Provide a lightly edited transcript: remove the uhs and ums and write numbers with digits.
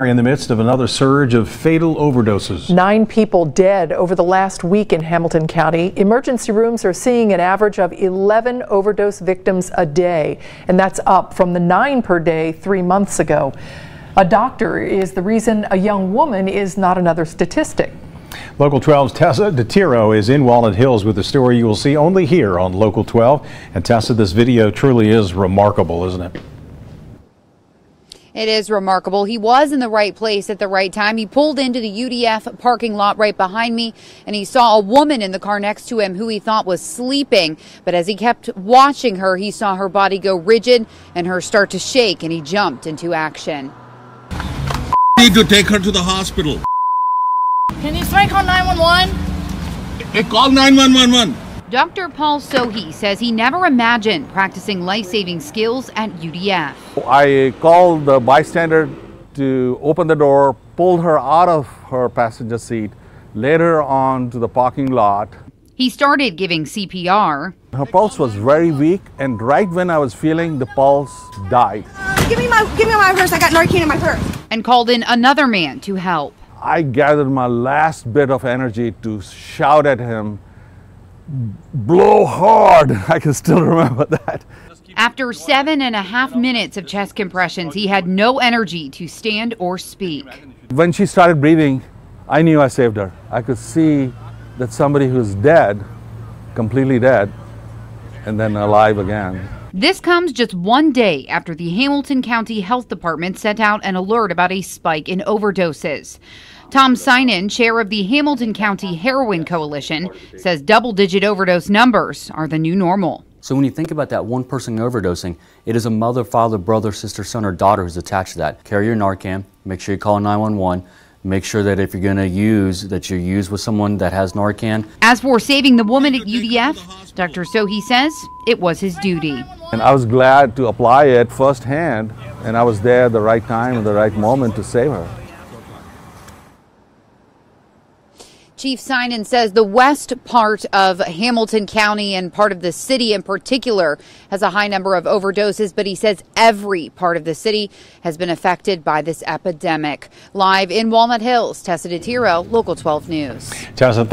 In the midst of another surge of fatal overdoses. 9 people dead over the last week in Hamilton County. Emergency rooms are seeing an average of 11 overdose victims a day, and that's up from the 9 per day 3 months ago. A doctor is the reason a young woman is not another statistic. Local 12's Tessa DeTiro is in Walnut Hills with a story you will see only here on Local 12. And Tessa, this video truly is remarkable, isn't it? It is remarkable. He was in the right place at the right time. He pulled into the UDF parking lot right behind me, and he saw a woman in the car next to him who he thought was sleeping. But as he kept watching her, he saw her body go rigid and her start to shake, and he jumped into action. Need to take her to the hospital. Can you call 911? Call 911. Dr. Paul Sohi says he never imagined practicing life-saving skills at UDF. I called the bystander to open the door, pulled her out of her passenger seat, laid her onto the parking lot. He started giving CPR. Her pulse was very weak, and right when I was feeling the pulse, died. Give me my purse. I got Narcan in my purse. And called in another man to help. I gathered my last bit of energy to shout at him, "Blow hard." I can still remember that. After 7.5 minutes of chest compressions, he had no energy to stand or speak. When she started breathing, I knew I saved her. I could see that somebody who's dead, completely dead, and then alive again. This comes just 1 day after the Hamilton County Health Department sent out an alert about a spike in overdoses. Tom Sinan, chair of the Hamilton County Heroin Coalition, says double-digit overdose numbers are the new normal. So when you think about that one person overdosing, it is a mother, father, brother, sister, son, or daughter who's attached to that. Carry your Narcan, make sure you call 911, make sure that if you're going to use, that you use with someone that has Narcan. As for saving the woman at UDF, Dr. Sohi says it was his duty. And I was glad to apply it firsthand, and I was there at the right time, at the right moment to save her. Chief Sinan says the west part of Hamilton County and part of the city in particular has a high number of overdoses, but he says every part of the city has been affected by this epidemic. Live in Walnut Hills, Tessa DeTiro, Local 12 News. Tessa,